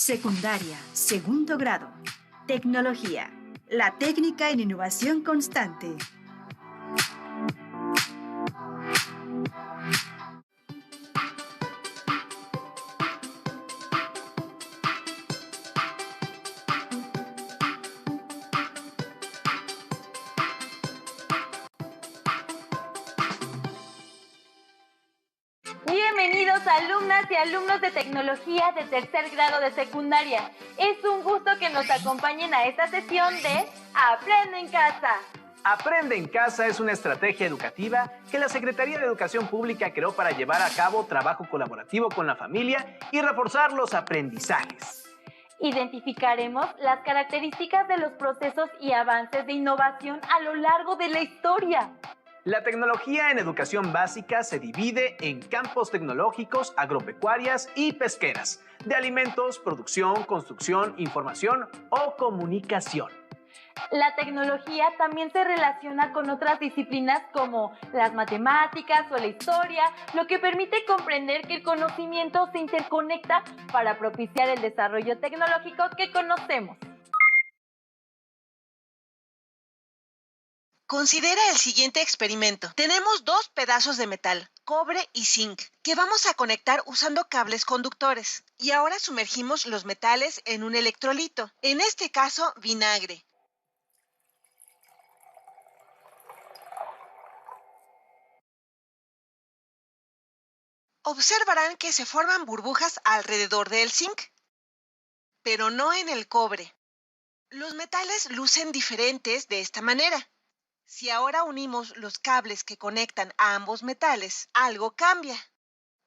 Secundaria, segundo grado. Tecnología, la técnica en innovación constante. Bienvenidos alumnas y alumnos de tecnología de tercer grado de secundaria. Es un gusto que nos acompañen a esta sesión de Aprende en Casa. Aprende en Casa es una estrategia educativa que la Secretaría de Educación Pública creó para llevar a cabo trabajo colaborativo con la familia y reforzar los aprendizajes. Identificaremos las características de los procesos y avances de innovación a lo largo de la historia. La tecnología en educación básica se divide en campos tecnológicos, agropecuarias y pesqueras, de alimentos, producción, construcción, información o comunicación. La tecnología también se relaciona con otras disciplinas como las matemáticas o la historia, lo que permite comprender que el conocimiento se interconecta para propiciar el desarrollo tecnológico que conocemos. Considera el siguiente experimento. Tenemos dos pedazos de metal, cobre y zinc, que vamos a conectar usando cables conductores. Y ahora sumergimos los metales en un electrolito, en este caso vinagre. Observarán que se forman burbujas alrededor del zinc, pero no en el cobre. Los metales lucen diferentes de esta manera. Si ahora unimos los cables que conectan a ambos metales, algo cambia.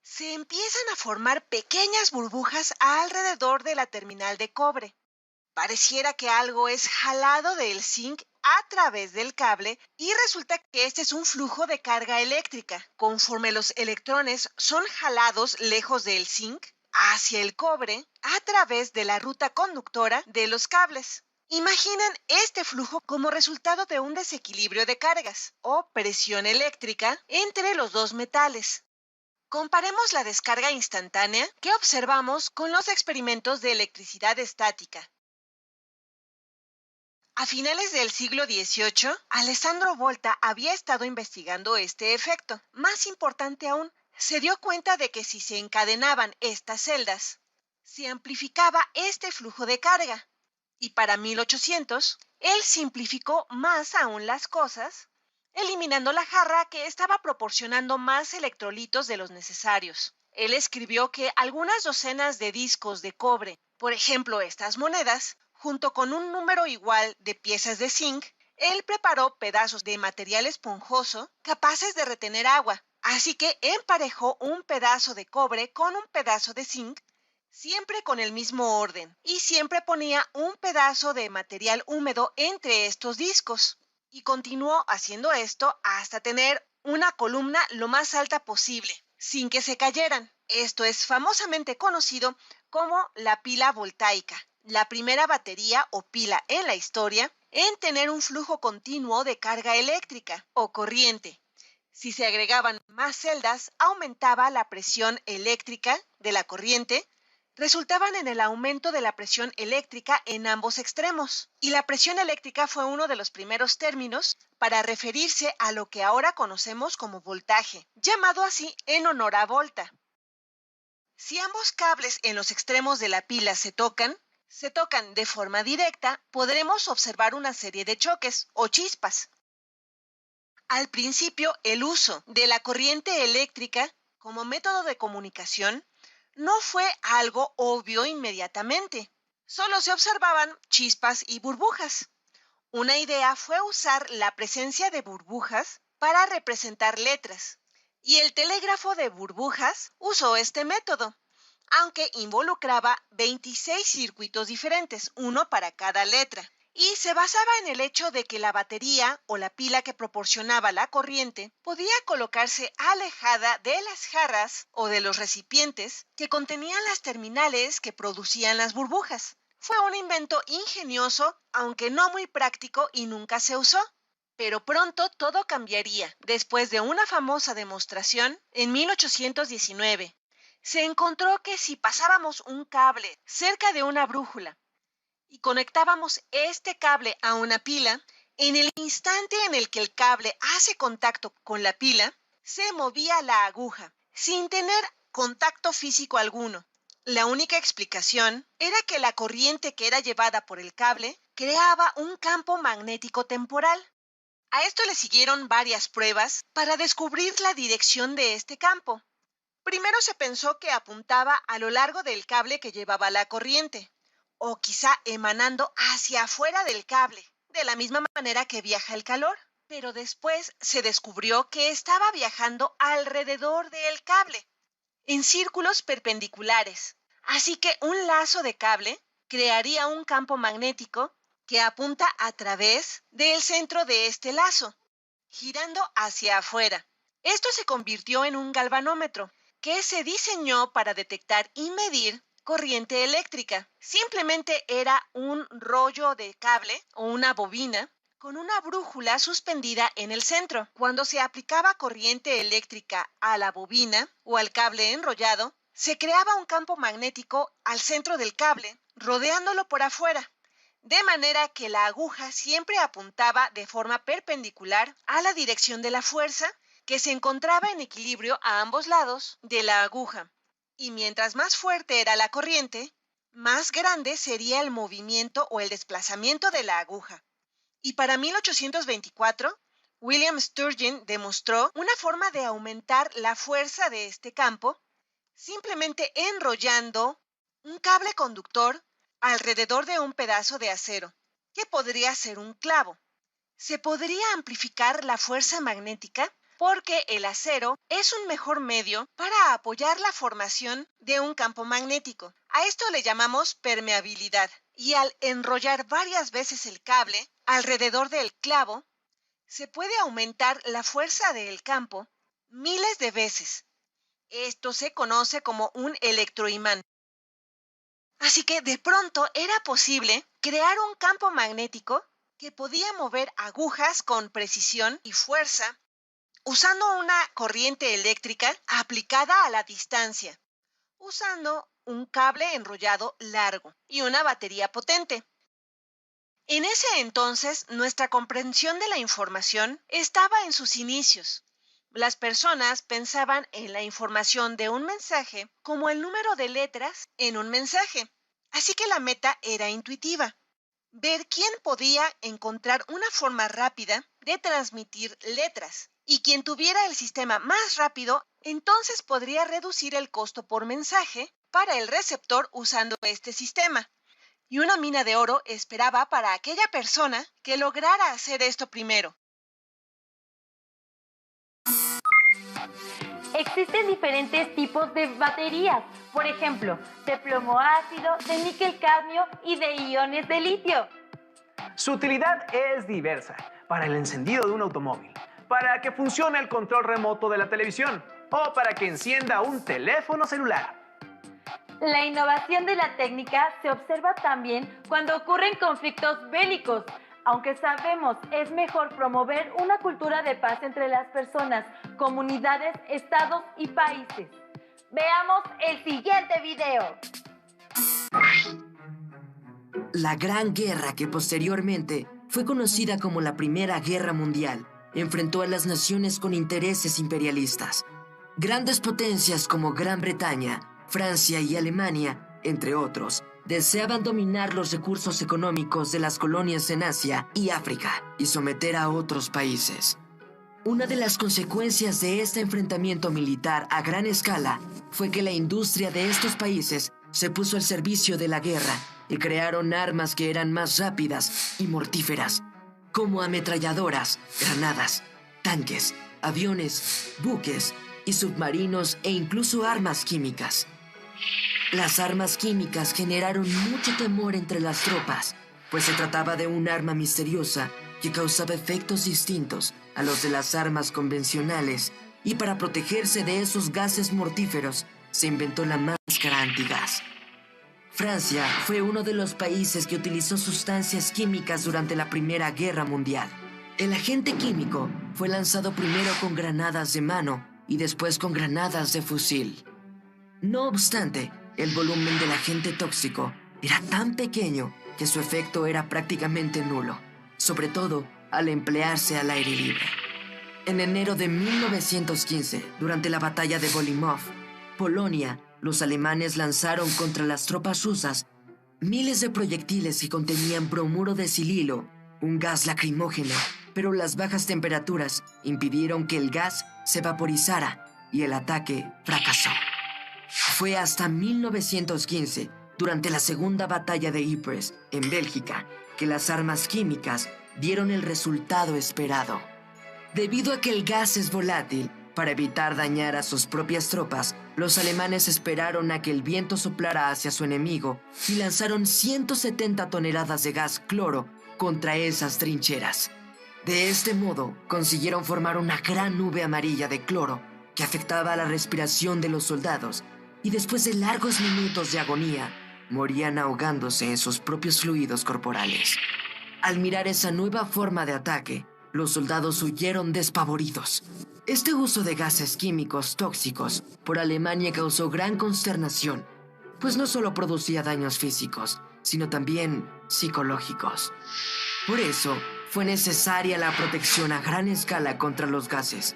Se empiezan a formar pequeñas burbujas alrededor de la terminal de cobre. Pareciera que algo es jalado del zinc a través del cable y resulta que este es un flujo de carga eléctrica. Conforme los electrones son jalados lejos del zinc hacia el cobre a través de la ruta conductora de los cables. Imaginen este flujo como resultado de un desequilibrio de cargas o presión eléctrica entre los dos metales. Comparemos la descarga instantánea que observamos con los experimentos de electricidad estática. A finales del siglo XVIII, Alessandro Volta había estado investigando este efecto. Más importante aún, se dio cuenta de que si se encadenaban estas celdas, se amplificaba este flujo de carga. Y para 1800, él simplificó más aún las cosas, eliminando la jarra que estaba proporcionando más electrolitos de los necesarios. Él escribió que algunas docenas de discos de cobre, por ejemplo estas monedas, junto con un número igual de piezas de zinc, él preparó pedazos de material esponjoso capaces de retener agua. Así que emparejó un pedazo de cobre con un pedazo de zinc, siempre con el mismo orden, y siempre ponía un pedazo de material húmedo entre estos discos. Y continuó haciendo esto hasta tener una columna lo más alta posible, sin que se cayeran. Esto es famosamente conocido como la pila voltaica, la primera batería o pila en la historia en tener un flujo continuo de carga eléctrica o corriente. Si se agregaban más celdas, aumentaba la presión eléctrica de la corriente, resultaban en el aumento de la presión eléctrica en ambos extremos. Y la presión eléctrica fue uno de los primeros términos para referirse a lo que ahora conocemos como voltaje, llamado así en honor a Volta. Si ambos cables en los extremos de la pila se tocan de forma directa, podremos observar una serie de choques o chispas. Al principio, el uso de la corriente eléctrica como método de comunicación no fue algo obvio inmediatamente. Solo se observaban chispas y burbujas. Una idea fue usar la presencia de burbujas para representar letras, y el telégrafo de burbujas usó este método, aunque involucraba 26 circuitos diferentes, uno para cada letra, y se basaba en el hecho de que la batería o la pila que proporcionaba la corriente podía colocarse alejada de las jarras o de los recipientes que contenían las terminales que producían las burbujas. Fue un invento ingenioso, aunque no muy práctico y nunca se usó. Pero pronto todo cambiaría, después de una famosa demostración en 1819. se encontró que si pasábamos un cable cerca de una brújula y conectábamos este cable a una pila, en el instante en el que el cable hace contacto con la pila, se movía la aguja, sin tener contacto físico alguno. La única explicación era que la corriente que era llevada por el cable creaba un campo magnético temporal. A esto le siguieron varias pruebas para descubrir la dirección de este campo. Primero se pensó que apuntaba a lo largo del cable que llevaba la corriente, o quizá emanando hacia afuera del cable, de la misma manera que viaja el calor. Pero después se descubrió que estaba viajando alrededor del cable, en círculos perpendiculares. Así que un lazo de cable crearía un campo magnético que apunta a través del centro de este lazo, girando hacia afuera. Esto se convirtió en un galvanómetro, que se diseñó para detectar y medir corriente eléctrica. Simplemente era un rollo de cable o una bobina con una brújula suspendida en el centro. Cuando se aplicaba corriente eléctrica a la bobina o al cable enrollado, se creaba un campo magnético al centro del cable, rodeándolo por afuera, de manera que la aguja siempre apuntaba de forma perpendicular a la dirección de la fuerza, que se encontraba en equilibrio a ambos lados de la aguja. Y mientras más fuerte era la corriente, más grande sería el movimiento o el desplazamiento de la aguja. Y para 1824, William Sturgeon demostró una forma de aumentar la fuerza de este campo simplemente enrollando un cable conductor alrededor de un pedazo de acero, que podría ser un clavo. Se podría amplificar la fuerza magnética porque el acero es un mejor medio para apoyar la formación de un campo magnético. A esto le llamamos permeabilidad. Y al enrollar varias veces el cable alrededor del clavo, se puede aumentar la fuerza del campo miles de veces. Esto se conoce como un electroimán. Así que de pronto era posible crear un campo magnético que podía mover agujas con precisión y fuerza usando una corriente eléctrica aplicada a la distancia, usando un cable enrollado largo y una batería potente. En ese entonces, nuestra comprensión de la información estaba en sus inicios. Las personas pensaban en la información de un mensaje como el número de letras en un mensaje. Así que la meta era intuitiva: ver quién podía encontrar una forma rápida de transmitir letras. Y quien tuviera el sistema más rápido, entonces podría reducir el costo por mensaje para el receptor usando este sistema. Y una mina de oro esperaba para aquella persona que lograra hacer esto primero. Existen diferentes tipos de baterías, por ejemplo, de plomo ácido, de níquel cadmio y de iones de litio. Su utilidad es diversa: para el encendido de un automóvil, para que funcione el control remoto de la televisión o para que encienda un teléfono celular. La innovación de la técnica se observa también cuando ocurren conflictos bélicos. Aunque sabemos es mejor promover una cultura de paz entre las personas, comunidades, estados y países. Veamos el siguiente video. La Gran Guerra, que posteriormente fue conocida como la Primera Guerra Mundial, enfrentó a las naciones con intereses imperialistas. Grandes potencias como Gran Bretaña, Francia y Alemania, entre otros, deseaban dominar los recursos económicos de las colonias en Asia y África y someter a otros países. Una de las consecuencias de este enfrentamiento militar a gran escala fue que la industria de estos países se puso al servicio de la guerra y crearon armas que eran más rápidas y mortíferas, como ametralladoras, granadas, tanques, aviones, buques y submarinos e incluso armas químicas. Las armas químicas generaron mucho temor entre las tropas, pues se trataba de un arma misteriosa que causaba efectos distintos a los de las armas convencionales, y para protegerse de esos gases mortíferos se inventó la máscara antigas. Francia fue uno de los países que utilizó sustancias químicas durante la Primera Guerra Mundial. El agente químico fue lanzado primero con granadas de mano y después con granadas de fusil. No obstante, el volumen del agente tóxico era tan pequeño que su efecto era prácticamente nulo, sobre todo al emplearse al aire libre. En enero de 1915, durante la batalla de Bolimov, Polonia, los alemanes lanzaron contra las tropas rusas miles de proyectiles que contenían bromuro de sililo, un gas lacrimógeno, pero las bajas temperaturas impidieron que el gas se vaporizara y el ataque fracasó. Fue hasta 1915, durante la segunda batalla de Ypres, en Bélgica, que las armas químicas dieron el resultado esperado. Debido a que el gas es volátil, para evitar dañar a sus propias tropas, los alemanes esperaron a que el viento soplara hacia su enemigo y lanzaron 170 toneladas de gas cloro contra esas trincheras. De este modo, consiguieron formar una gran nube amarilla de cloro que afectaba a la respiración de los soldados y después de largos minutos de agonía, morían ahogándose en sus propios fluidos corporales. Al mirar esa nueva forma de ataque, los soldados huyeron despavoridos. Este uso de gases químicos tóxicos por Alemania causó gran consternación, pues no solo producía daños físicos, sino también psicológicos. Por eso, fue necesaria la protección a gran escala contra los gases.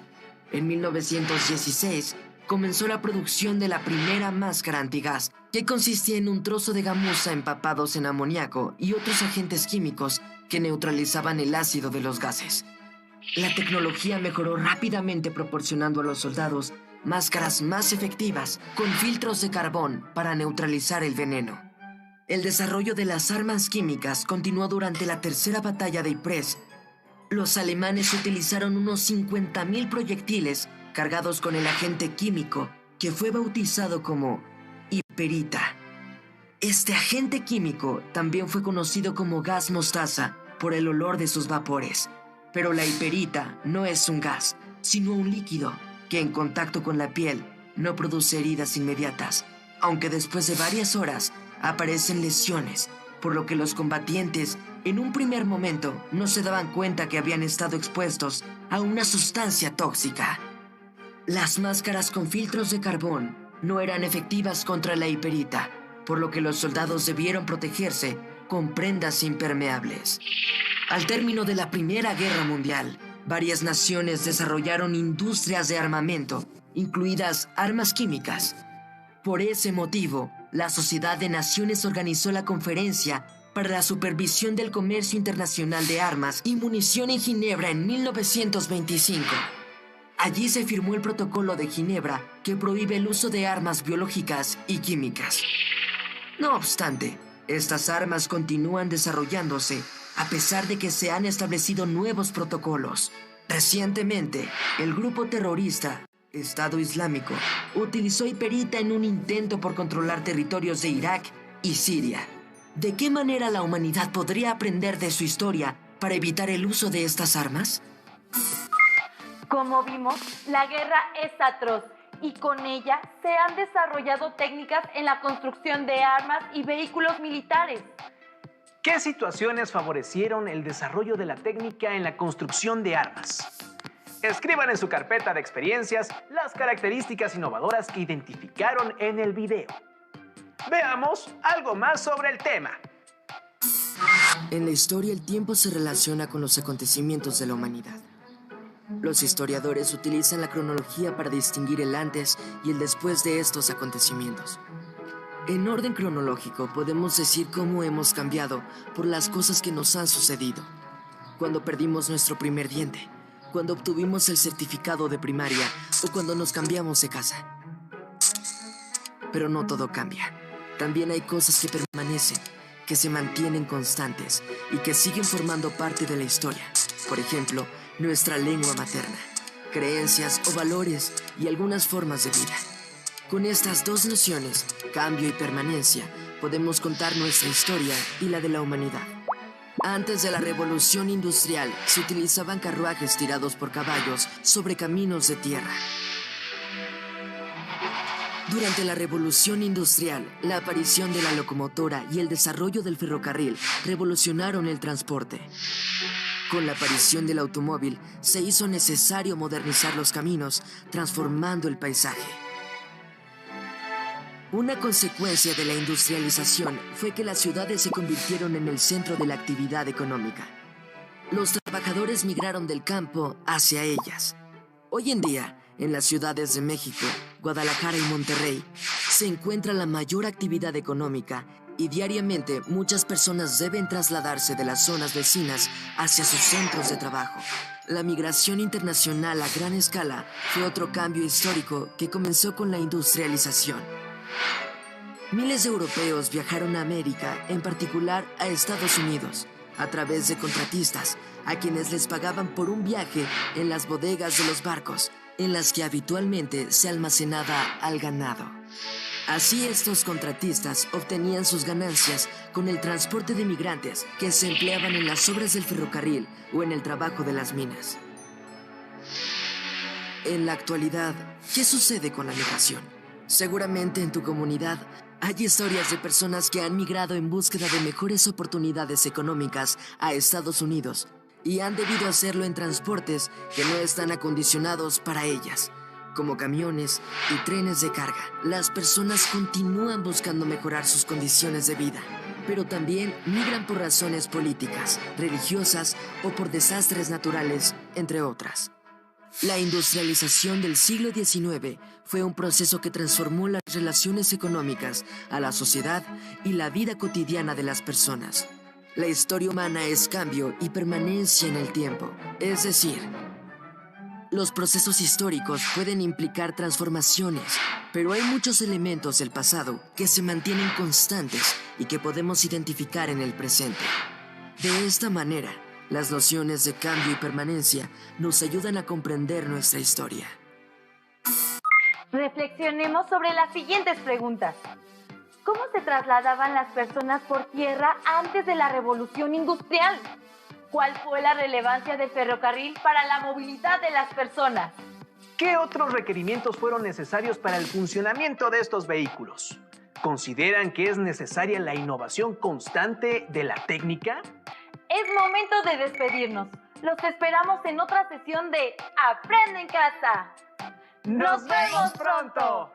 En 1916, comenzó la producción de la primera máscara antigás, que consistía en un trozo de gamuza empapados en amoníaco y otros agentes químicos que neutralizaban el ácido de los gases. La tecnología mejoró rápidamente, proporcionando a los soldados máscaras más efectivas con filtros de carbón para neutralizar el veneno. El desarrollo de las armas químicas continuó durante la tercera batalla de Ypres. Los alemanes utilizaron unos 50.000 proyectiles cargados con el agente químico que fue bautizado como hiperita. Este agente químico también fue conocido como gas mostaza por el olor de sus vapores. Pero la hiperita no es un gas, sino un líquido que en contacto con la piel no produce heridas inmediatas, aunque después de varias horas aparecen lesiones, por lo que los combatientes en un primer momento no se daban cuenta que habían estado expuestos a una sustancia tóxica. Las máscaras con filtros de carbón no eran efectivas contra la hiperita, por lo que los soldados debieron protegerse con prendas impermeables. Al término de la Primera Guerra Mundial, varias naciones desarrollaron industrias de armamento, incluidas armas químicas. Por ese motivo, la Sociedad de Naciones organizó la Conferencia para la Supervisión del Comercio Internacional de Armas y Munición en Ginebra en 1925. Allí se firmó el Protocolo de Ginebra, que prohíbe el uso de armas biológicas y químicas. No obstante, estas armas continúan desarrollándose a pesar de que se han establecido nuevos protocolos. Recientemente, el grupo terrorista Estado Islámico utilizó hiperita en un intento por controlar territorios de Irak y Siria. ¿De qué manera la humanidad podría aprender de su historia para evitar el uso de estas armas? Como vimos, la guerra es atroz y con ella se han desarrollado técnicas en la construcción de armas y vehículos militares. ¿Qué situaciones favorecieron el desarrollo de la técnica en la construcción de armas? Escriban en su carpeta de experiencias las características innovadoras que identificaron en el video. Veamos algo más sobre el tema. En la historia, el tiempo se relaciona con los acontecimientos de la humanidad. Los historiadores utilizan la cronología para distinguir el antes y el después de estos acontecimientos. En orden cronológico, podemos decir cómo hemos cambiado por las cosas que nos han sucedido. Cuando perdimos nuestro primer diente, cuando obtuvimos el certificado de primaria o cuando nos cambiamos de casa. Pero no todo cambia. También hay cosas que permanecen, que se mantienen constantes y que siguen formando parte de la historia. Por ejemplo, nuestra lengua materna, creencias o valores y algunas formas de vida. Con estas dos nociones, cambio y permanencia, podemos contar nuestra historia y la de la humanidad. Antes de la Revolución Industrial, se utilizaban carruajes tirados por caballos sobre caminos de tierra. Durante la Revolución Industrial, la aparición de la locomotora y el desarrollo del ferrocarril revolucionaron el transporte. Con la aparición del automóvil, se hizo necesario modernizar los caminos, transformando el paisaje. Una consecuencia de la industrialización fue que las ciudades se convirtieron en el centro de la actividad económica. Los trabajadores migraron del campo hacia ellas. Hoy en día, en las ciudades de México, Guadalajara y Monterrey, se encuentra la mayor actividad económica y diariamente muchas personas deben trasladarse de las zonas vecinas hacia sus centros de trabajo. La migración internacional a gran escala fue otro cambio histórico que comenzó con la industrialización. Miles de europeos viajaron a América, en particular a Estados Unidos, a través de contratistas, a quienes les pagaban por un viaje en las bodegas de los barcos, en las que habitualmente se almacenaba al ganado. Así estos contratistas obtenían sus ganancias con el transporte de migrantes que se empleaban en las obras del ferrocarril o en el trabajo de las minas. En la actualidad, ¿qué sucede con la migración? Seguramente en tu comunidad hay historias de personas que han migrado en búsqueda de mejores oportunidades económicas a Estados Unidos y han debido hacerlo en transportes que no están acondicionados para ellas, como camiones y trenes de carga. Las personas continúan buscando mejorar sus condiciones de vida, pero también migran por razones políticas, religiosas o por desastres naturales, entre otras. La industrialización del siglo XIX fue un proceso que transformó las relaciones económicas, a la sociedad y la vida cotidiana de las personas. La historia humana es cambio y permanencia en el tiempo, es decir, los procesos históricos pueden implicar transformaciones, pero hay muchos elementos del pasado que se mantienen constantes y que podemos identificar en el presente. De esta manera, las nociones de cambio y permanencia nos ayudan a comprender nuestra historia. Reflexionemos sobre las siguientes preguntas. ¿Cómo se trasladaban las personas por tierra antes de la Revolución Industrial? ¿Cuál fue la relevancia del ferrocarril para la movilidad de las personas? ¿Qué otros requerimientos fueron necesarios para el funcionamiento de estos vehículos? ¿Consideran que es necesaria la innovación constante de la técnica? Es momento de despedirnos. Los esperamos en otra sesión de Aprende en Casa. ¡Nos vemos pronto!